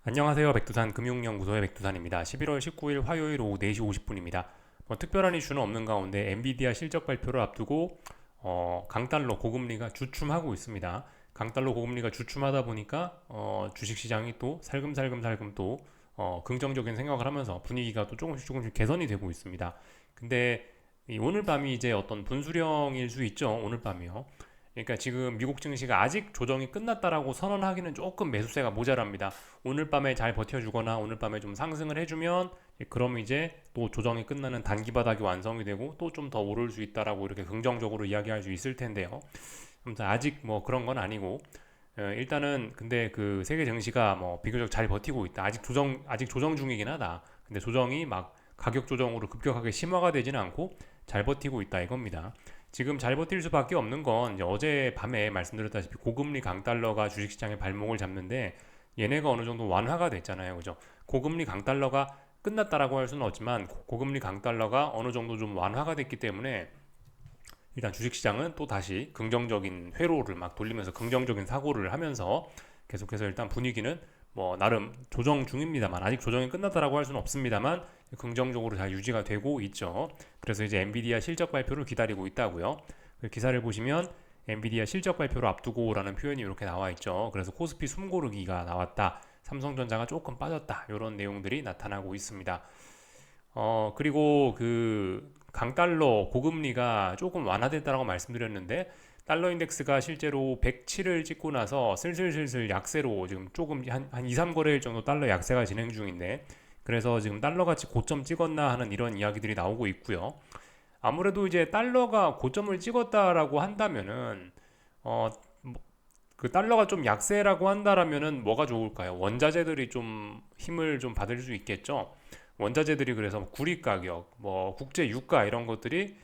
안녕하세요. 백두산 금융연구소의 백두산입니다. 11월 19일 화요일 오후 4시 50분입니다. 특별한 이슈는 없는 가운데 엔비디아 실적 발표를 앞두고 강달러 고금리가 주춤하고 있습니다. 강달러 고금리가 주춤하다 보니까 주식시장이 또 살금살금 또 긍정적인 생각을 하면서 분위기가 또 조금씩 개선이 되고 있습니다. 근데 오늘 밤이 이제 어떤 분수령일 수 있죠. 오늘 밤이요. 그러니까 지금 미국 증시가 아직 조정이 끝났다라고 선언하기는 조금 매수세가 모자랍니다. 오늘 밤에 잘 버텨주거나 오늘 밤에 좀 상승을 해주면 그럼 이제 또 조정이 끝나는 단기 바닥이 완성이 되고 또 좀 더 오를 수 있다라고 이렇게 긍정적으로 이야기할 수 있을 텐데요. 아무튼 아직 뭐 그런 건 아니고 일단은 근데 그 세계 증시가 뭐 비교적 잘 버티고 있다. 아직 조정 중이긴 하다. 근데 조정이 막 가격 조정으로 급격하게 심화가 되지는 않고 잘 버티고 있다 이겁니다. 지금 잘 버틸 수밖에 없는 건 이제 어제 밤에 말씀드렸다시피 고금리 강달러가 주식시장의 발목을 잡는데 얘네가 어느 정도 완화가 됐잖아요. 그죠? 고금리 강달러가 끝났다라고 할 수는 없지만 고금리 강달러가 어느 정도 좀 완화가 됐기 때문에 일단 주식시장은 또 다시 긍정적인 회로를 막 돌리면서 긍정적인 사고를 하면서 계속해서 일단 분위기는 뭐 나름 조정 중입니다만 아직 조정이 끝났다라고 할 수는 없습니다만 긍정적으로 잘 유지가 되고 있죠. 그래서 이제 엔비디아 실적 발표를 기다리고 있다고요. 그 기사를 보시면 엔비디아 실적 발표를 앞두고라는 표현이 이렇게 나와 있죠. 그래서 코스피 숨고르기가 나왔다. 삼성전자가 조금 빠졌다. 이런 내용들이 나타나고 있습니다. 그리고 그 강달러 고금리가 조금 완화됐다라고 말씀드렸는데 달러 인덱스가 실제로 107을 찍고 나서 슬슬슬슬 약세로 지금 조금 한 2, 3거래일 정도 달러 약세가 진행 중인데 그래서 지금 달러 같이 고점 찍었나 하는 이런 이야기들이 나오고 있고요. 아무래도 이제 달러가 고점을 찍었다라고 한다면은 어, 그 달러가 좀 약세라고 한다라면은 뭐가 좋을까요? 원자재들이 좀 힘을 좀 받을 수 있겠죠. 원자재들이 그래서 구리 가격, 뭐 국제 유가 이런 것들이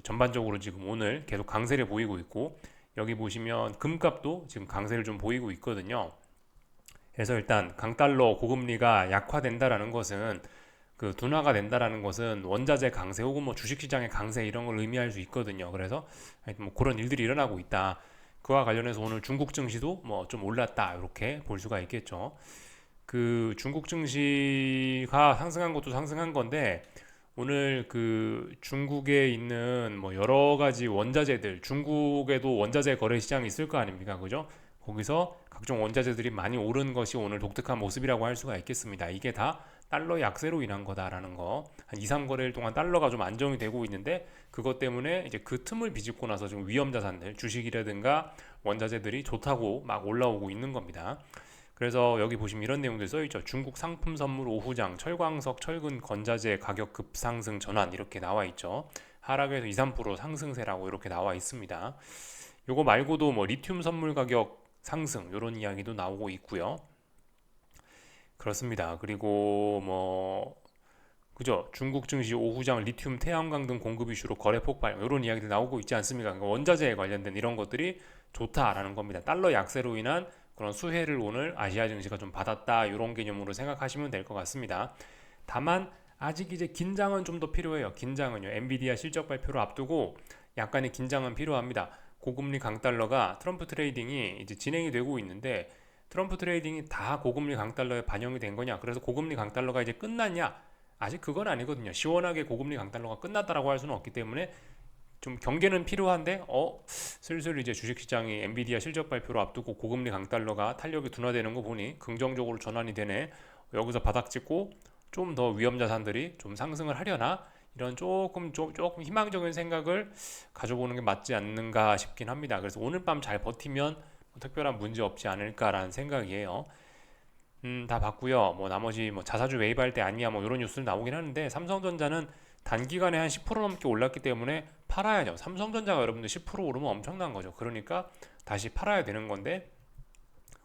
전반적으로 지금 오늘 계속 강세를 보이고 있고 여기 보시면 금값도 지금 강세를 좀 보이고 있거든요. 그래서 일단 강달러 고금리가 약화된다라는 것은 그 둔화가 된다라는 것은 원자재 강세 혹은 뭐 주식시장의 강세 이런 걸 의미할 수 있거든요. 그래서 하여튼 뭐 그런 일들이 일어나고 있다. 그와 관련해서 오늘 중국 증시도 뭐 좀 올랐다 이렇게 볼 수가 있겠죠. 그 중국 증시가 상승한 것도 상승한 건데 오늘 그 중국에 있는 뭐 여러 가지 원자재들 중국에도 원자재 거래 시장이 있을 거 아닙니까? 그죠? 거기서 각종 원자재들이 많이 오른 것이 오늘 독특한 모습이라고 할 수가 있겠습니다. 이게 다 달러 약세로 인한 거다라는 거. 한 2, 3거래일 동안 달러가 좀 안정이 되고 있는데 그것 때문에 이제 그 틈을 비집고 나서 좀 위험 자산들, 주식이라든가 원자재들이 좋다고 막 올라오고 있는 겁니다. 그래서 여기 보시면 이런 내용들 써있죠. 중국 상품 선물 오후장 철광석 철근 건자재 가격 급상승 전환 이렇게 나와 있죠. 하락에서 2, 3% 상승세라고 이렇게 나와 있습니다. 요거 말고도 뭐 리튬 선물 가격 상승 이런 이야기도 나오고 있고요. 그렇습니다. 그리고 뭐 그죠? 중국 증시 오후장 리튬 태양광 등 공급 이슈로 거래 폭발 이런 이야기들 나오고 있지 않습니까? 그러니까 원자재에 관련된 이런 것들이 좋다라는 겁니다. 달러 약세로 인한 그런 수혜를 오늘 아시아 증시가 좀 받았다 이런 개념으로 생각하시면 될 것 같습니다. 다만 아직 이제 긴장은 좀 더 필요해요. 긴장은요. 엔비디아 실적 발표를 앞두고 약간의 긴장은 필요합니다. 고금리 강달러가 트럼프 트레이딩이 이제 진행이 되고 있는데 트럼프 트레이딩이 다 고금리 강달러에 반영이 된 거냐? 그래서 고금리 강달러가 이제 끝났냐? 아직 그건 아니거든요. 시원하게 고금리 강달러가 끝났다라고 할 수는 없기 때문에 좀 경계는 필요한데 슬슬 이제 주식시장이 엔비디아 실적 발표를 앞두고 고금리 강달러가 탄력이 둔화되는 거 보니 긍정적으로 전환이 되네. 여기서 바닥 찍고 좀 더 위험 자산들이 좀 상승을 하려나 이런 조금 희망적인 생각을 가져보는 게 맞지 않는가 싶긴 합니다. 그래서 오늘 밤 잘 버티면 뭐 특별한 문제 없지 않을까라는 생각이에요. 다 봤고요. 뭐 나머지 뭐 자사주 매입할 때 아니야 뭐 이런 뉴스를 나오긴 하는데 삼성전자는 단기간에 한 10% 넘게 올랐기 때문에 팔아야죠. 삼성전자가 여러분들 10% 오르면 엄청난 거죠. 그러니까 다시 팔아야 되는 건데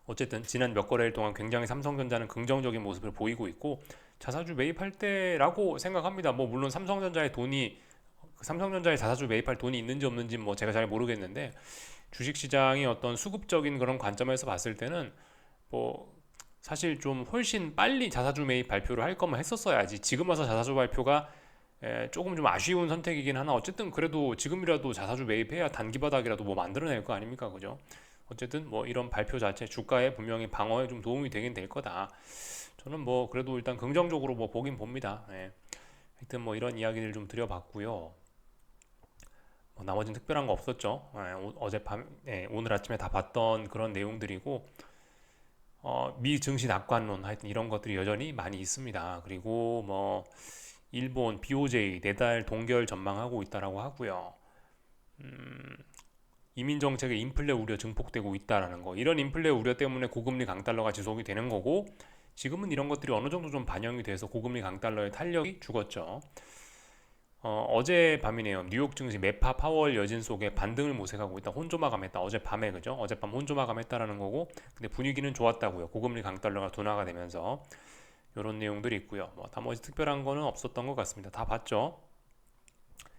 어쨌든 지난 몇 거래일 동안 굉장히 삼성전자는 긍정적인 모습을 보이고 있고 자사주 매입할 때라고 생각합니다. 뭐 물론 삼성전자에 자사주 매입할 돈이 있는지 없는지 뭐 제가 잘 모르겠는데 주식시장이 어떤 수급적인 그런 관점에서 봤을 때는 뭐 사실 좀 훨씬 빨리 자사주 매입 발표를 할 거면 했었어야지. 지금 와서 자사주 발표가 조금 좀 아쉬운 선택이긴 하나 어쨌든 그래도 지금이라도 자사주 매입해야 단기 바닥이라도 뭐 만들어낼 거 아닙니까, 그죠? 어쨌든 뭐 이런 발표 자체 주가에 분명히 방어에 좀 도움이 되긴 될 거다. 저는 뭐 그래도 일단 긍정적으로 뭐 보긴 봅니다. 예. 하여튼 뭐 이런 이야기를 좀 드려봤고요. 뭐 나머지는 특별한 거 없었죠. 예, 어젯밤, 예, 오늘 아침에 다 봤던 그런 내용들이고, 미 증시 낙관론 하여튼 이런 것들이 여전히 많이 있습니다. 그리고 뭐 일본 BOJ 내달 동결 전망하고 있다라고 하고요. 이민 정책의 인플레 우려 증폭되고 있다라는 거. 이런 인플레 우려 때문에 고금리 강달러가 지속이 되는 거고, 지금은 이런 것들이 어느 정도 좀 반영이 돼서 고금리 강달러의 탄력이 죽었죠. 어제 밤이네요. 뉴욕 증시 매파 파월 여진 속에 반등을 모색하고 있다. 혼조마감했다. 어젯밤에 그죠? 어젯밤 혼조마감했다라는 거고, 근데 분위기는 좋았다고요. 고금리 강달러가 둔화가 되면서 이런 내용들이 있고요. 뭐 나머지 특별한 거는 없었던 것 같습니다. 다 봤죠?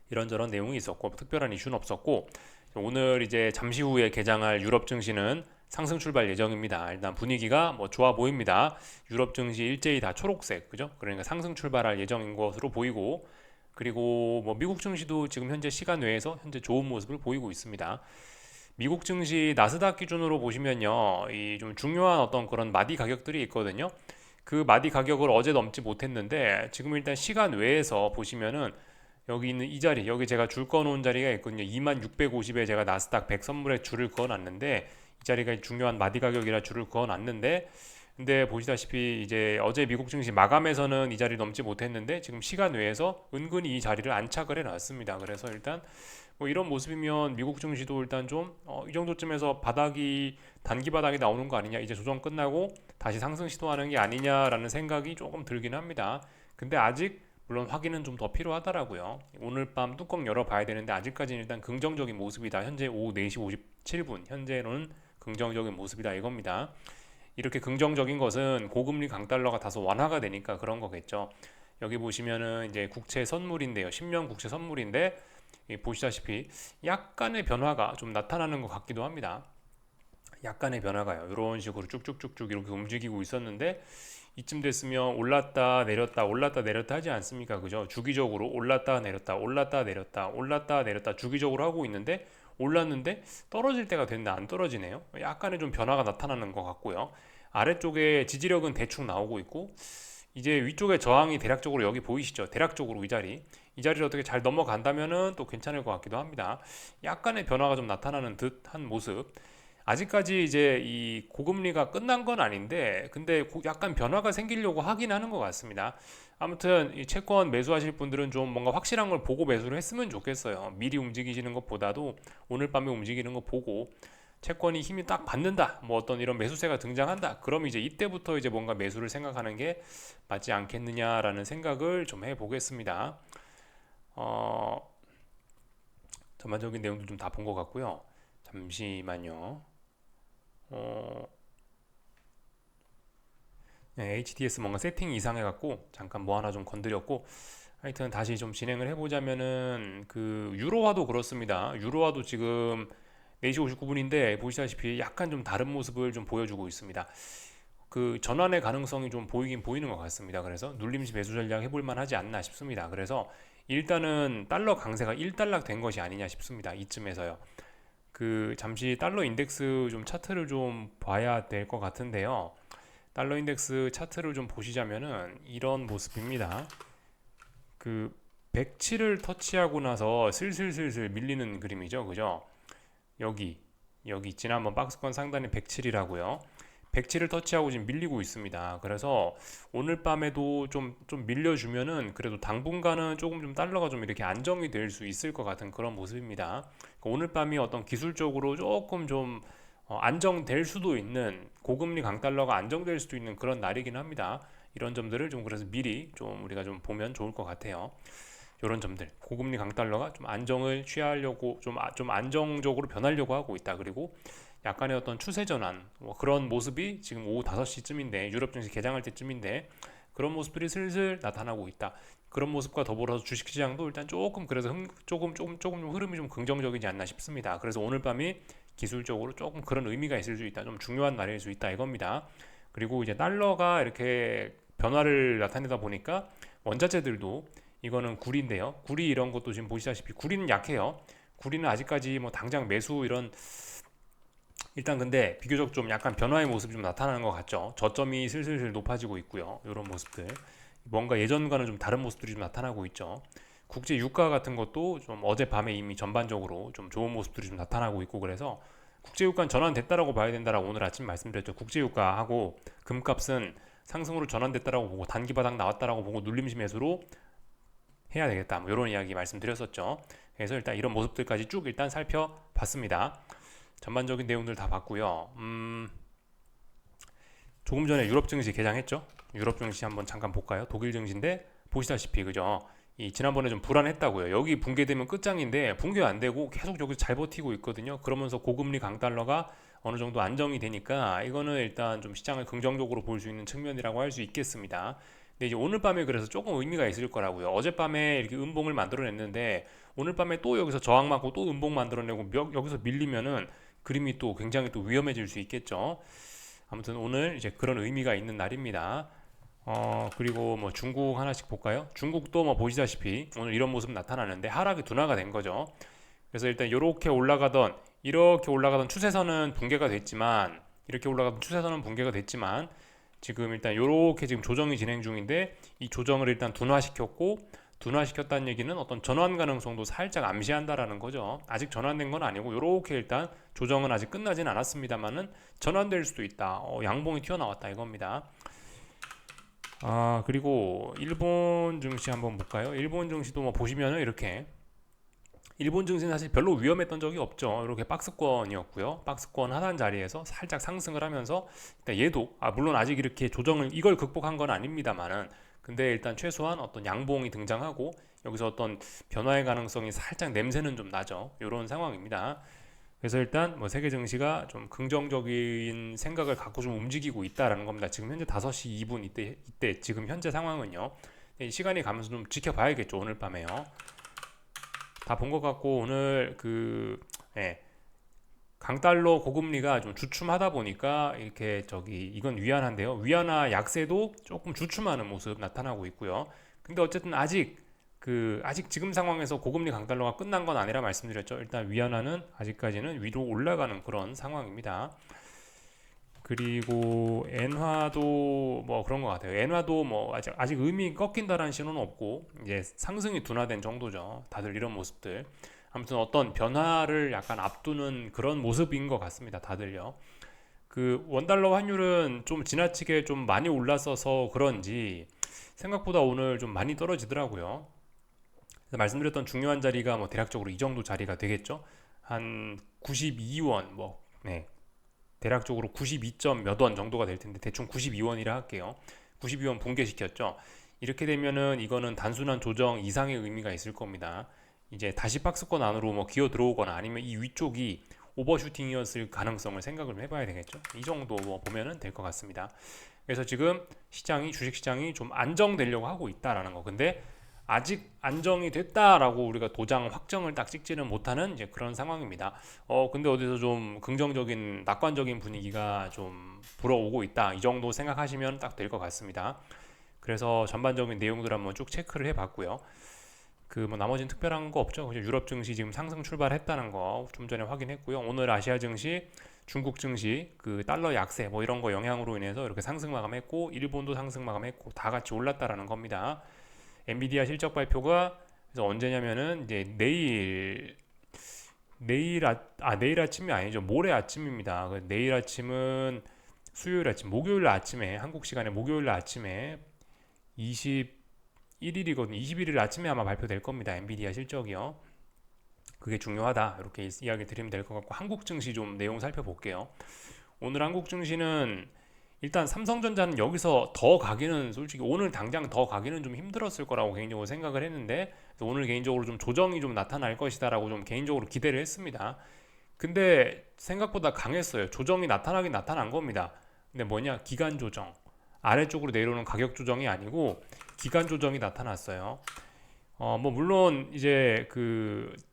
이런저런 내용이 있었고 특별한 이슈는 없었고 오늘 이제 잠시 후에 개장할 유럽 증시는 상승 출발 예정입니다. 일단 분위기가 뭐 좋아 보입니다. 유럽 증시 일제히 다 초록색, 그죠? 그러니까 상승 출발할 예정인 것으로 보이고 그리고 뭐 미국 증시도 지금 현재 시간 외에서 현재 좋은 모습을 보이고 있습니다. 미국 증시 나스닥 기준으로 보시면요, 이 좀 중요한 어떤 그런 마디 가격들이 있거든요. 그 마디 가격을 어제 넘지 못했는데 지금 일단 시간 외에서 보시면은 여기 있는 이 자리, 여기 제가 줄 꺼놓은 자리가 있거든요. 2650에 제가 나스닥 100 선물에 줄을 그어놨는데 이 자리가 중요한 마디 가격이라 줄을 그어놨는데 근데 보시다시피 이제 어제 미국 증시 마감에서는 이 자리 넘지 못했는데 지금 시간 외에서 은근히 이 자리를 안착을 해놨습니다. 그래서 일단 뭐 이런 모습이면 미국 증시도 일단 좀 이 정도쯤에서 바닥이 단기 바닥이 나오는 거 아니냐, 이제 조정 끝나고 다시 상승 시도하는 게 아니냐라는 생각이 조금 들긴 합니다. 근데 아직 물론 확인은 좀 더 필요하더라고요. 오늘 밤 뚜껑 열어봐야 되는데 아직까지는 일단 긍정적인 모습이다. 현재 오후 4시 57분 현재로는 긍정적인 모습이다 이겁니다. 이렇게 긍정적인 것은 고금리 강달러가 다소 완화가 되니까 그런 거겠죠. 여기 보시면은 이제 국채 선물인데요. 10년 국채 선물인데 보시다시피 약간의 변화가 좀 나타나는 것 같기도 합니다. 약간의 변화가요. 이런 식으로 쭉쭉쭉쭉 이렇게 움직이고 있었는데 이쯤 됐으면 올랐다 내렸다 올랐다 내렸다 하지 않습니까? 그죠? 주기적으로 올랐다 내렸다 올랐다 내렸다 올랐다 내렸다 주기적으로 하고 있는데 올랐는데 떨어질 때가 됐는데 안 떨어지네요. 약간의 좀 변화가 나타나는 것 같고요. 아래쪽에 지지력은 대충 나오고 있고 이제 위쪽에 저항이 대략적으로 여기 보이시죠? 대략적으로 이 자리를 어떻게 잘 넘어간다면은 또 괜찮을 것 같기도 합니다. 약간의 변화가 좀 나타나는 듯한 모습. 아직까지 이제 이 고금리가 끝난 건 아닌데 근데 약간 변화가 생기려고 하긴 하는 것 같습니다. 아무튼 이 채권 매수하실 분들은 좀 뭔가 확실한 걸 보고 매수를 했으면 좋겠어요. 미리 움직이시는 것보다도 오늘 밤에 움직이는 거 보고 채권이 힘이 딱 받는다, 뭐 어떤 이런 매수세가 등장한다, 그럼 이제 이때부터 이제 뭔가 매수를 생각하는 게 맞지 않겠느냐라는 생각을 좀 해보겠습니다. 어, 전반적인 내용도 좀 다 본 것 같고요. 잠시만요. 어, 네, HDS 뭔가 세팅 이상해갖고 잠깐 뭐 하나 좀 건드렸고 하여튼 다시 좀 진행을 해보자면은 그 유로화도 그렇습니다. 유로화도 지금 4시 59분인데 보시다시피 약간 좀 다른 모습을 좀 보여주고 있습니다. 그 전환의 가능성이 좀 보이긴 보이는 것 같습니다. 그래서 눌림시 매수 전략 해볼 만하지 않나 싶습니다. 그래서 일단은 달러 강세가 1달러 된 것이 아니냐 싶습니다. 이쯤에서요. 그 잠시 달러 인덱스 좀 차트를 좀 봐야 될 것 같은데요. 달러 인덱스 차트를 좀 보시자면은 이런 모습입니다. 그 107을 터치하고 나서 슬슬슬슬 밀리는 그림이죠. 그죠? 여기 지난번 박스권 상단이 107이라고요. 107을 터치하고 지금 밀리고 있습니다. 그래서 오늘 밤에도 좀 밀려주면은 그래도 당분간은 조금 좀 달러가 좀 이렇게 안정이 될 수 있을 것 같은 그런 모습입니다. 그러니까 오늘 밤이 어떤 기술적으로 조금 좀 안정될 수도 있는, 고금리 강달러가 안정될 수도 있는 그런 날이긴 합니다. 이런 점들을 좀 그래서 미리 좀 우리가 좀 보면 좋을 것 같아요. 이런 점들, 고금리 강달러가 좀 안정을 취하려고 좀 안정적으로 변하려고 하고 있다. 그리고 약간의 어떤 추세 전환, 뭐 그런 모습이 지금 오후 5시쯤인데 유럽 증시 개장할 때쯤인데 그런 모습들이 슬슬 나타나고 있다. 그런 모습과 더불어서 주식시장도 일단 조금 그래서 조금 좀 흐름이 좀 긍정적이지 않나 싶습니다. 그래서 오늘 밤이 기술적으로 조금 그런 의미가 있을 수 있다. 좀 중요한 날일 수 있다 이겁니다. 그리고 이제 달러가 이렇게 변화를 나타내다 보니까 원자재들도, 이거는 구리인데요. 구리 이런 것도 지금 보시다시피 구리는 약해요. 구리는 아직까지 뭐 당장 매수 일단 근데 비교적 좀 약간 변화의 모습이 좀 나타나는 것 같죠. 저점이 슬슬 높아지고 있고요. 이런 모습들. 뭔가 예전과는 좀 다른 모습들이 좀 나타나고 있죠. 국제 유가 같은 것도 좀 어젯밤에 이미 전반적으로 좀 좋은 모습들이 좀 나타나고 있고 그래서 국제 유가는 전환됐다라고 봐야 된다라고 오늘 아침 말씀드렸죠. 국제 유가하고 금값은 상승으로 전환됐다라고 보고 단기 바닥 나왔다라고 보고 눌림시 매수로 해야 되겠다. 뭐 이런 이야기 말씀드렸었죠. 그래서 일단 이런 모습들까지 쭉 일단 살펴봤습니다. 전반적인 내용들 다 봤고요. 조금 전에 유럽 증시 개장했죠. 유럽 증시 한번 잠깐 볼까요? 독일 증시인데 보시다시피 그죠? 이 지난번에 좀 불안했다고요. 여기 붕괴되면 끝장인데 붕괴 안 되고 계속 여기서 잘 버티고 있거든요. 그러면서 고금리 강달러가 어느 정도 안정이 되니까 이거는 일단 좀 시장을 긍정적으로 볼 수 있는 측면이라고 할 수 있겠습니다. 근데 이제 오늘 밤에 그래서 조금 의미가 있을 거라고요. 어젯밤에 이렇게 음봉을 만들어냈는데 오늘 밤에 또 여기서 저항 맞고 또 음봉 만들어내고 여기서 밀리면은 그림이 또 굉장히 또 위험해질 수 있겠죠. 아무튼 오늘 이제 그런 의미가 있는 날입니다. 그리고 뭐 중국 하나씩 볼까요? 중국도 뭐 보시다시피 오늘 이런 모습 나타나는데 하락이 둔화가 된 거죠. 그래서 일단 이렇게 올라가던 추세선은 붕괴가 됐지만 이렇게 올라가던 추세선은 붕괴가 됐지만 지금 일단 이렇게 지금 조정이 진행 중인데 이 조정을 일단 둔화시켰고 둔화시켰다는 얘기는 어떤 전환 가능성도 살짝 암시한다라는 거죠. 아직 전환된 건 아니고 이렇게 일단 조정은 아직 끝나진 않았습니다만은 전환될 수도 있다. 양봉이 튀어나왔다 이겁니다. 그리고 일본 증시 한번 볼까요? 일본 증시도 뭐 보시면은 이렇게 일본 증시는 사실 별로 위험했던 적이 없죠. 이렇게 박스권이었고요. 박스권 하단 자리에서 살짝 상승을 하면서 일단 얘도 물론 아직 이렇게 조정을 이걸 극복한 건 아닙니다만은 근데 일단 최소한 어떤 양봉이 등장하고 여기서 어떤 변화의 가능성이 살짝 냄새는 좀 나죠. 이런 상황입니다. 그래서 일단 뭐 세계 증시가 좀 긍정적인 생각을 갖고 좀 움직이고 있다라는 겁니다. 지금 현재 5시 2분 이때 지금 현재 상황은요. 시간이 가면서 좀 지켜봐야겠죠. 오늘 밤에요. 다 본 것 같고 오늘 강달러 고금리가 좀 주춤하다 보니까 이렇게 이건 위안화인데요. 위안화 약세도 조금 주춤하는 모습 나타나고 있고요. 근데 어쨌든 아직 지금 상황에서 고금리 강달러가 끝난 건 아니라 말씀드렸죠. 일단 위안화는 아직까지는 위로 올라가는 그런 상황입니다. 그리고 엔화도 뭐 그런 것 같아요. 엔화도 뭐 아직 의미 꺾인다라는 신호는 없고 이제 상승이 둔화된 정도죠. 다들 이런 모습들. 아무튼 어떤 변화를 약간 앞두는 그런 모습인 것 같습니다. 다들요. 그 원달러 환율은 좀 지나치게 좀 많이 올랐어서 그런지 생각보다 오늘 좀 많이 떨어지더라고요. 그래서 말씀드렸던 중요한 자리가 뭐 대략적으로 이 정도 자리가 되겠죠. 한 92원 대략적으로 92점 몇 원 정도가 될 텐데 대충 92원이라 할게요. 92원 붕괴시켰죠. 이렇게 되면은 이거는 단순한 조정 이상의 의미가 있을 겁니다. 이제 다시 박스권 안으로 뭐 기어 들어오거나 아니면 이 위쪽이 오버슈팅이었을 가능성을 생각을 해봐야 되겠죠. 이 정도 뭐 보면은 될 것 같습니다. 그래서 지금 주식시장이 좀 안정되려고 하고 있다라는 거. 근데 아직 안정이 됐다라고 우리가 도장 확정을 딱 찍지는 못하는 이제 그런 상황입니다. 근데 어디서 좀 긍정적인 낙관적인 분위기가 좀 불어오고 있다. 이 정도 생각하시면 딱 될 것 같습니다. 그래서 전반적인 내용들 한번 쭉 체크를 해봤고요. 그 뭐 나머지는 특별한 거 없죠. 유럽 증시 지금 상승 출발했다는 거 좀 전에 확인했고요. 오늘 아시아 증시, 중국 증시 그 달러 약세 뭐 이런 거 영향으로 인해서 이렇게 상승 마감했고 일본도 상승 마감했고 다 같이 올랐다라는 겁니다. 엔비디아 실적 발표가 그래서 언제냐면은 이제 내일 아침이 아니죠. 모레 아침입니다. 내일 아침은 수요일 아침, 목요일 아침에 한국 시간에 목요일 아침에 21일이거든요. 21일 아침에 아마 발표될 겁니다. 엔비디아 실적이요. 그게 중요하다. 이렇게 이야기 드리면 될 것 같고 한국 증시 좀 내용 살펴볼게요. 오늘 한국 증시는 일단 삼성전자는 여기서 더 가기는 솔직히 오늘 당장 더 가기는 좀 힘들었을 거라고 개인적으로 생각을 했는데 오늘 개인적으로 좀 조정이 좀 나타날 것이다라고 좀 개인적으로 기대를 했습니다. 근데 생각보다 강했어요. 조정이 나타나긴 나타난 겁니다. 근데 뭐냐? 기간 조정. 아래쪽으로 내려오는 가격 조정이 아니고 기간 조정이 나타났어요. 뭐 물론 이제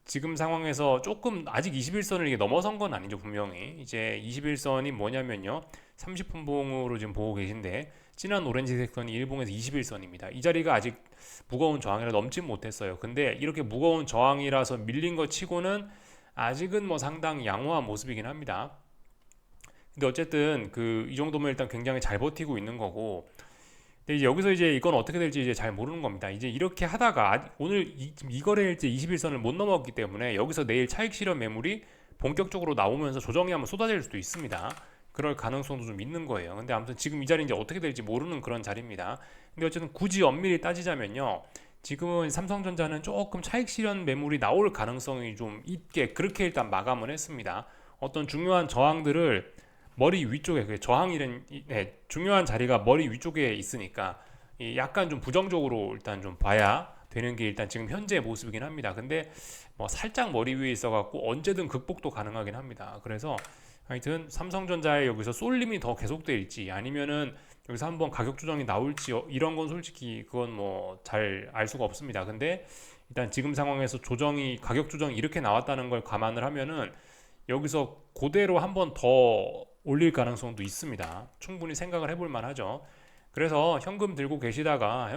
지금 상황에서 조금 아직 21선을 이게 넘어선 건 아니죠. 분명히 이제 21선이 뭐냐면요 30분봉으로 지금 보고 계신데 진한 오렌지색 선이 일봉에서 21선입니다. 이 자리가 아직 무거운 저항이라 넘지 못했어요. 근데 이렇게 무거운 저항이라서 밀린 것 치고는 아직은 뭐 상당히 양호한 모습이긴 합니다. 근데 어쨌든 이 정도면 일단 굉장히 잘 버티고 있는 거고. 근데 이제 여기서 이제 이건 어떻게 될지 이제 잘 모르는 겁니다. 이제 이렇게 하다가 오늘 지금 이 거래일째 21선을 못 넘어갔기 때문에 여기서 내일 차익 실현 매물이 본격적으로 나오면서 조정이 한번 쏟아질 수도 있습니다. 그럴 가능성도 좀 있는 거예요. 근데 아무튼 지금 이 자리 이제 어떻게 될지 모르는 그런 자리입니다. 근데 어쨌든 굳이 엄밀히 따지자면요. 지금은 삼성전자는 조금 차익 실현 매물이 나올 가능성이 좀 있게 그렇게 일단 마감을 했습니다. 어떤 중요한 저항들을 머리 위쪽에 저항이란 중요한 자리가 머리 위쪽에 있으니까 약간 좀 부정적으로 일단 좀 봐야 되는 게 일단 지금 현재 모습이긴 합니다. 근데 뭐 살짝 머리 위에 있어갖고 언제든 극복도 가능하긴 합니다. 그래서 하여튼 삼성전자에 여기서 쏠림이 더 계속될지 아니면은 여기서 한번 가격 조정이 나올지 이런 건 솔직히 그건 뭐 잘 알 수가 없습니다. 근데 일단 지금 상황에서 가격 조정이 이렇게 나왔다는 걸 감안을 하면은 여기서 그대로 한번 더 올릴 가능성도 있습니다. 충분히 생각을 해볼 만하죠. 그래서 현금 들고 계시다가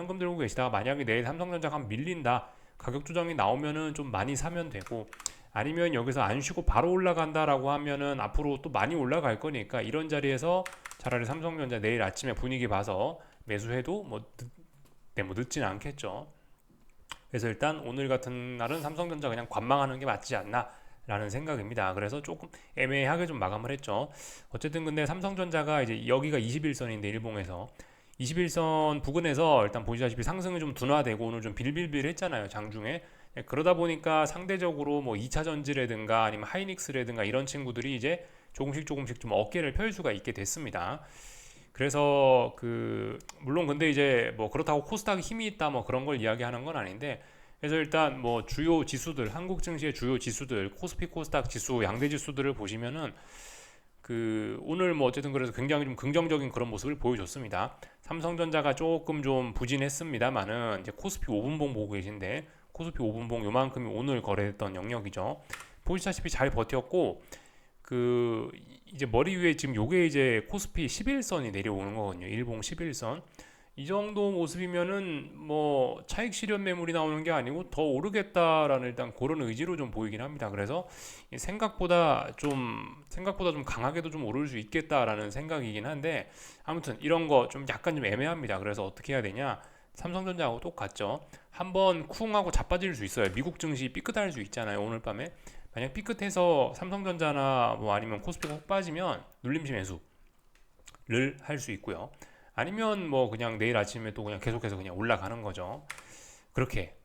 만약에 내일 삼성전자가 한번 밀린다, 가격 조정이 나오면은 좀 많이 사면 되고, 아니면 여기서 안 쉬고 바로 올라간다라고 하면은 앞으로 또 많이 올라갈 거니까 이런 자리에서 차라리 삼성전자 내일 아침에 분위기 봐서 매수해도 뭐 늦진 않겠죠. 그래서 일단 오늘 같은 날은 삼성전자 그냥 관망하는 게 맞지 않나 라는 생각입니다. 그래서 조금 애매하게 좀 마감을 했죠. 어쨌든 근데 삼성전자가 이제 여기가 21선인데 일봉에서 21선 부근에서 일단 보시다시피 상승이 좀 둔화되고 오늘 좀 빌빌빌 했잖아요. 장중에. 그러다 보니까 상대적으로 뭐 2차 전지라든가 아니면 하이닉스라든가 이런 친구들이 이제 조금씩 좀 어깨를 펼 수가 있게 됐습니다. 그래서 물론 근데 이제 뭐 그렇다고 코스닥이 힘이 있다 뭐 그런 걸 이야기하는 건 아닌데, 그래서 일단 뭐 주요 지수들, 한국 증시의 주요 지수들, 코스피 코스닥 지수 양대 지수들을 보시면은 오늘 뭐 어쨌든 그래서 굉장히 좀 긍정적인 그런 모습을 보여줬습니다. 삼성전자가 조금 좀 부진했습니다만은 이제 코스피 5분봉 보고 계신데 코스피 5분봉 요만큼이 오늘 거래했던 영역이죠. 보시다시피 잘 버텼고 이제 머리 위에 지금 요게 이제 코스피 11선이 내려오는 거거든요. 일봉 11선. 이 정도 모습이면은 뭐 차익 실현 매물이 나오는 게 아니고 더 오르겠다라는 일단 그런 의지로 좀 보이긴 합니다. 그래서 생각보다 좀 강하게도 좀 오를 수 있겠다라는 생각이긴 한데, 아무튼 이런 거 좀 약간 좀 애매합니다. 그래서 어떻게 해야 되냐? 삼성전자하고 똑같죠. 한번 쿵 하고 자빠질 수 있어요. 미국 증시 삐끗할 수 있잖아요. 오늘 밤에 만약 삐끗해서 삼성전자나 뭐 아니면 코스피가 훅 빠지면 눌림시 매수를 할 수 있고요. 아니면 뭐 그냥 내일 아침에 또 그냥 계속해서 그냥 올라가는 거죠.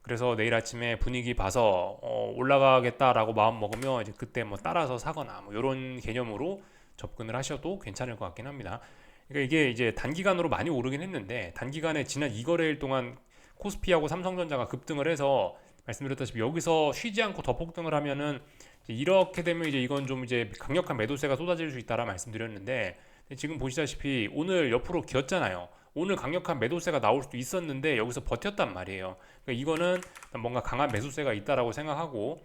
그래서 내일 아침에 분위기 봐서 올라가겠다라고 마음 먹으면 이제 그때 뭐 따라서 사거나 뭐 이런 개념으로 접근을 하셔도 괜찮을 것 같긴 합니다. 그러니까 이게 이제 단기간으로 많이 오르긴 했는데 단기간에 지난 2거래일 동안 코스피하고 삼성전자가 급등을 해서 말씀드렸다시피 여기서 쉬지 않고 더 폭등을 하면은 이렇게 되면 이제 이건 좀 이제 강력한 매도세가 쏟아질 수 있다라 말씀드렸는데, 지금 보시다시피 오늘 옆으로 기었잖아요. 오늘 강력한 매도세가 나올 수도 있었는데 여기서 버텼단 말이에요. 그러니까 이거는 뭔가 강한 매수세가 있다라고 생각하고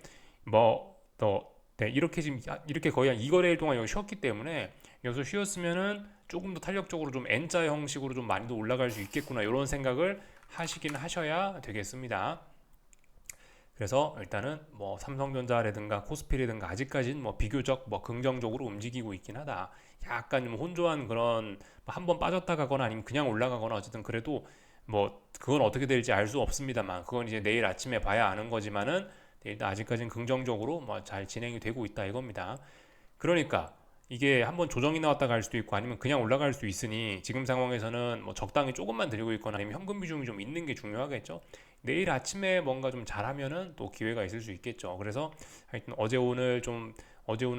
이렇게 거의 한 2거래일 동안 여기 쉬었기 때문에 여기서 쉬었으면은 조금 더 탄력적으로 좀 N자 형식으로 좀 많이 더 올라갈 수 있겠구나 이런 생각을 하시긴 하셔야 되겠습니다. 그래서 일단은 뭐 삼성전자라든가 코스피라든가 아직까지는 뭐 비교적 뭐 긍정적으로 움직이고 있긴 하다. 약간 좀 혼조한 그런 한번 빠졌다 가거나 아니면 그냥 올라가거나 어쨌든 그래도 뭐 그건 어떻게 될지 알 수 없습니다만 그건 이제 내일 아침에 봐야 아는 거지만은 일단 아직까지는 긍정적으로 뭐 잘 진행이 되고 있다 이겁니다. 그러니까 이게 한번 조정이 나왔다 갈 수도 있고 아니면 그냥 올라갈 수도 있으니 지금 상황에서는 뭐 적당히 조금만 들고 있거나 아니면 현금 비중이 좀 있는 게 중요하겠죠. 내일 아침에 뭔가 좀 잘하면은 또 기회가 있을 수 있겠죠. 그래서 하여튼 어제 오늘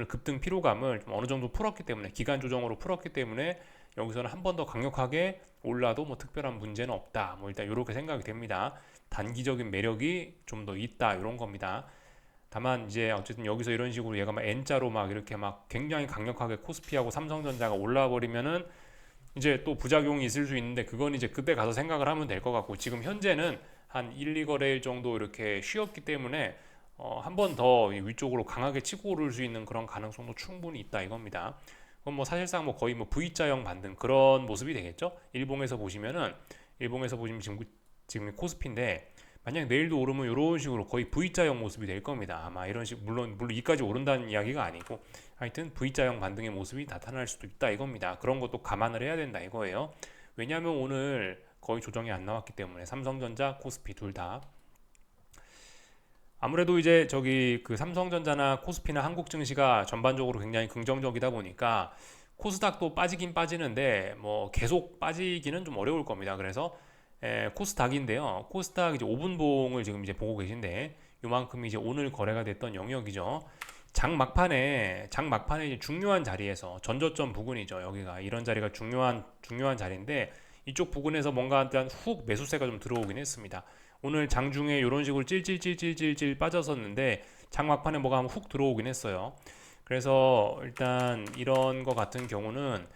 급등 피로감을 좀 어느 정도 풀었기 때문에 기간 조정으로 풀었기 때문에 여기서는 한 번 더 강력하게 올라도 뭐 특별한 문제는 없다. 뭐 일단 이렇게 생각이 됩니다. 단기적인 매력이 좀 더 있다 이런 겁니다. 다만 이제 어쨌든 여기서 이런 식으로 얘가 막 N자로 막 이렇게 막 굉장히 강력하게 코스피하고 삼성전자가 올라와 버리면은 이제 또 부작용이 있을 수 있는데 그건 이제 그때 가서 생각을 하면 될 것 같고, 지금 현재는 한 1, 2거래일 정도 이렇게 쉬었기 때문에 한 번 더 위쪽으로 강하게 치고 오를 수 있는 그런 가능성도 충분히 있다 이겁니다. 그럼 뭐 사실상 뭐 거의 뭐 V자형 만든 그런 모습이 되겠죠. 일봉에서 보시면 지금 코스피인데 만약 내일도 오르면 이런 식으로 거의 V자형 모습이 될 겁니다. 아마 이런 식, 물론 이까지 오른다는 이야기가 아니고 하여튼 V자형 반등의 모습이 나타날 수도 있다 이겁니다. 그런 것도 감안을 해야 된다 이거예요. 왜냐하면 오늘 거의 조정이 안 나왔기 때문에 삼성전자, 코스피 둘 다. 아무래도 이제 저기 그 삼성전자나 코스피나 한국 증시가 전반적으로 굉장히 긍정적이다 보니까 코스닥도 빠지긴 빠지는데 뭐 계속 빠지기는 좀 어려울 겁니다. 그래서 코스닥인데요. 코스닥 이제 5분봉을 지금 이제 보고 계신데 요만큼이 이제 오늘 거래가 됐던 영역이죠. 장 막판에 이제 중요한 자리에서 전저점 부근이죠. 여기가 이런 자리가 중요한 자리인데 이쪽 부근에서 뭔가 일단 훅 매수세가 좀 들어오긴 했습니다. 오늘 장중에 이런 식으로 찔찔찔찔찔찔 빠졌었는데 장 막판에 뭐가 한번 훅 들어오긴 했어요. 그래서 일단 이런 거 같은 경우는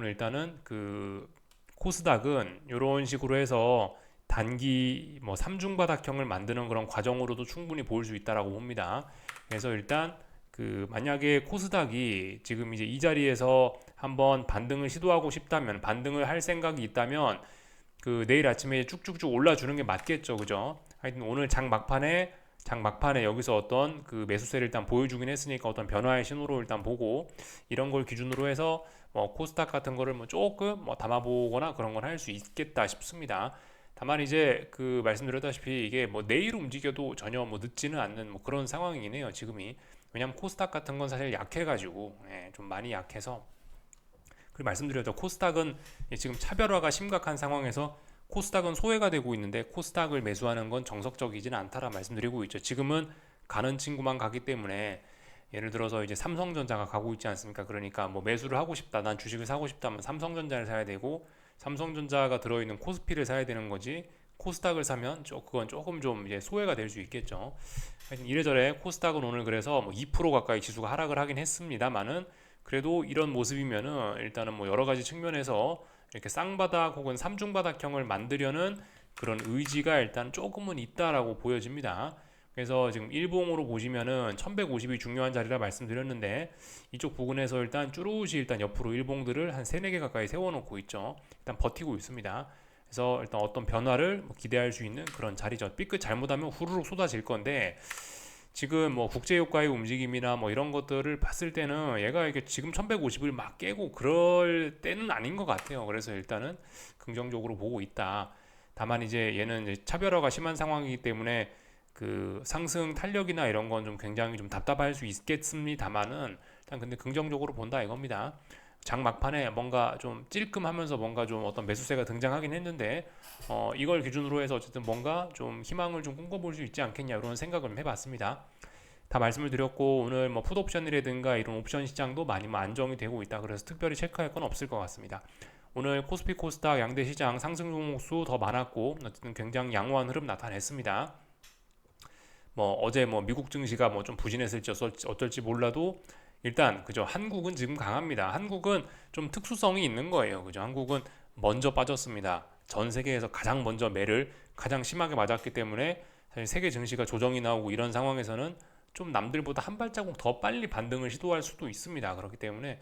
일단은 그 코스닥은 이런 식으로 해서 단기 뭐 삼중바닥형을 만드는 그런 과정으로도 충분히 보일 수 있다라고 봅니다. 그래서 일단 그 만약에 코스닥이 지금 이제 이 자리에서 한번 반등을 시도하고 싶다면 반등을 할 생각이 있다면 그 내일 아침에 쭉쭉쭉 올라주는 게 맞겠죠, 그죠? 하여튼 오늘 장 막판에 여기서 어떤 그 매수세를 일단 보여주긴 했으니까 어떤 변화의 신호로 일단 보고 이런 걸 기준으로 해서 뭐 코스닥 같은 거를 뭐 조금 뭐 담아보거나 그런 걸 할 수 있겠다 싶습니다. 다만 이제 그 말씀드렸다시피 이게 뭐 내일 움직여도 전혀 뭐 늦지는 않는 뭐 그런 상황이긴 해요, 지금이. 왜냐면 코스닥 같은 건 사실 약해가지고 좀 많이 약해서 그리고 말씀드렸죠. 코스닥은 지금 차별화가 심각한 상황에서 코스닥은 소외가 되고 있는데 코스닥을 매수하는 건 정석적이지는 않다라 말씀드리고 있죠. 지금은 가는 친구만 가기 때문에 예를 들어서 이제 삼성전자가 가고 있지 않습니까? 그러니까 뭐 매수를 하고 싶다, 난 주식을 사고 싶다면 삼성전자를 사야 되고 삼성전자가 들어있는 코스피를 사야 되는 거지. 코스닥을 사면 그건 조금 좀 이제 소외가 될 수 있겠죠. 하여튼 이래저래 코스닥은 오늘 그래서 뭐 2% 가까이 지수가 하락을 하긴 했습니다만은 그래도 이런 모습이면은 일단은 뭐 여러 가지 측면에서 이렇게 쌍바닥 혹은 삼중바닥형을 만들려는 그런 의지가 일단 조금은 있다라고 보여집니다. 그래서 지금 일봉으로 보시면은 1150이 중요한 자리라 말씀드렸는데 이쪽 부근에서 일단 쭈루시 일단 옆으로 일봉들을 한 3, 4개 가까이 세워놓고 있죠. 일단 버티고 있습니다. 그래서 일단 어떤 변화를 기대할 수 있는 그런 자리죠. 삐끗 잘못하면 후루룩 쏟아질 건데 지금 뭐 국제유가의 움직임이나 뭐 이런 것들을 봤을 때는 얘가 이게 지금 1150을 막 깨고 그럴 때는 아닌 것 같아요. 그래서 일단은 긍정적으로 보고 있다. 다만 이제 얘는 이제 차별화가 심한 상황이기 때문에 그 상승 탄력이나 이런 건 좀 굉장히 좀 답답할 수 있겠습니다만은 일단 근데 긍정적으로 본다 이겁니다. 장 막판에 뭔가 좀 찔끔하면서 뭔가 좀 어떤 매수세가 등장하긴 했는데 이걸 기준으로 해서 어쨌든 뭔가 좀 희망을 좀 꿈꿔볼 수 있지 않겠냐 이런 생각을 좀 해봤습니다. 다 말씀을 드렸고 오늘 뭐 풋옵션이라든가 이런 옵션 시장도 많이 뭐 안정이 되고 있다. 그래서 특별히 체크할 건 없을 것 같습니다. 오늘 코스피 코스닥 양대 시장 상승 종목 수 더 많았고 어쨌든 굉장히 양호한 흐름 나타냈습니다. 뭐 어제 뭐 미국 증시가 뭐 좀 부진했을지 어쩔지 몰라도 일단 그죠. 한국은 지금 강합니다. 한국은 좀 특수성이 있는 거예요. 그죠. 한국은 먼저 빠졌습니다. 전 세계에서 가장 먼저 매를 가장 심하게 맞았기 때문에 사실 세계 증시가 조정이 나오고 이런 상황에서는 좀 남들보다 한 발자국 더 빨리 반등을 시도할 수도 있습니다. 그렇기 때문에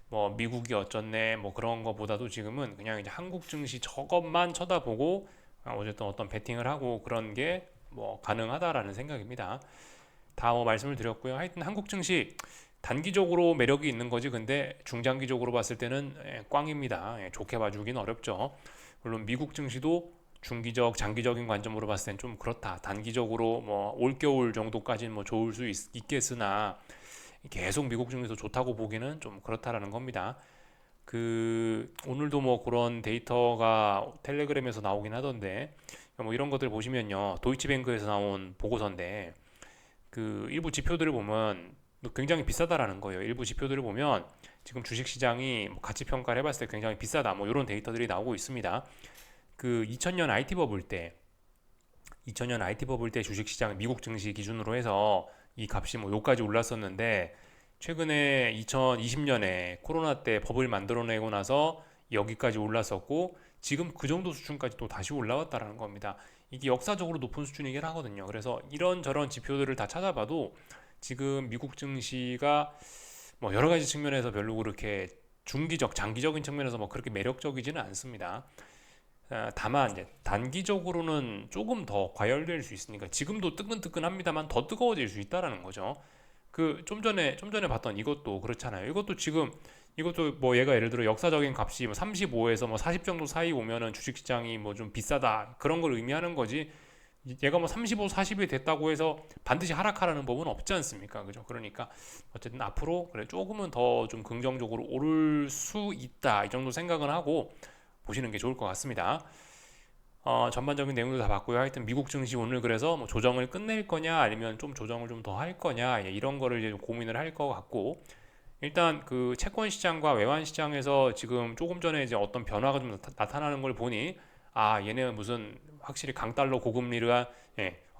뭐 미국이 어쩌네 뭐 그런 거보다도 지금은 그냥 이제 한국 증시 저것만 쳐다보고 어쨌든 어떤 베팅을 하고 그런 게 뭐 가능하다라는 생각입니다. 다 뭐 말씀을 드렸고요. 하여튼 한국 증시 단기적으로 매력이 있는 거지 근데 중장기적으로 봤을 때는 꽝입니다. 좋게 봐주기는 어렵죠. 물론 미국 증시도 중기적, 장기적인 관점으로 봤을 땐 좀 그렇다. 단기적으로 뭐 올겨울 정도까지는 뭐 좋을 수 있겠으나 계속 미국 증시도 좋다고 보기는 좀 그렇다라는 겁니다. 그 오늘도 뭐 그런 데이터가 텔레그램에서 나오긴 하던데 뭐 이런 것들 보시면요. 도이치뱅크에서 나온 보고서인데 그 일부 지표들을 보면 굉장히 비싸다라는 거예요. 일부 지표들을 보면 지금 주식시장이 뭐 가치 평가를 해봤을 때 굉장히 비싸다. 뭐 이런 데이터들이 나오고 있습니다. 그 2000년 IT 버블 때 주식시장 미국 증시 기준으로 해서 이 값이 뭐 요까지 올랐었는데 최근에 2020년에 코로나 때 버블 만들어내고 나서 여기까지 올랐었고 지금 그 정도 수준까지 또 다시 올라왔다라는 겁니다. 이게 역사적으로 높은 수준이긴 하거든요. 그래서 이런저런 지표들을 다 찾아봐도 지금 미국 증시가 뭐 여러 가지 측면에서 별로 그렇게 중기적, 장기적인 측면에서 뭐 그렇게 매력적이지는 않습니다. 다만 이제 단기적으로는 조금 더 과열될 수 있으니까 지금도 뜨끈뜨끈합니다만 더 뜨거워질 수 있다라는 거죠. 그 좀 전에 봤던 이것도 그렇잖아요. 이것도 뭐 얘가 예를 들어 역사적인 값이 뭐 35에서 뭐 40 정도 사이 오면은 주식시장이 뭐 좀 비싸다 그런 걸 의미하는 거지. 얘가 뭐 35, 40이 됐다고 해서 반드시 하락하라는 법은 없지 않습니까? 그죠? 그러니까 어쨌든 앞으로 그래 조금은 더 좀 긍정적으로 오를 수 있다 이 정도 생각은 하고 보시는 게 좋을 것 같습니다. 전반적인 내용도 다 봤고요. 하여튼 미국 증시 오늘 그래서 뭐 조정을 끝낼 거냐 아니면 좀 조정을 좀 더 할 거냐 이런 거를 이제 좀 고민을 할 것 같고 일단 그 채권 시장과 외환 시장에서 지금 조금 전에 이제 어떤 변화가 좀 나타나는 걸 보니 아 얘네 무슨 확실히 강달러 고금리가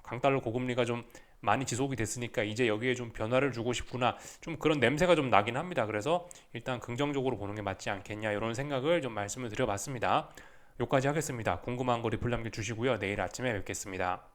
강달러 고금리가 좀 많이 지속이 됐으니까 이제 여기에 좀 변화를 주고 싶구나 좀 그런 냄새가 좀 나긴 합니다. 그래서 일단 긍정적으로 보는 게 맞지 않겠냐 이런 생각을 좀 말씀을 드려봤습니다. 여기까지 하겠습니다. 궁금한 거 리플 남겨주시고요. 내일 아침에 뵙겠습니다.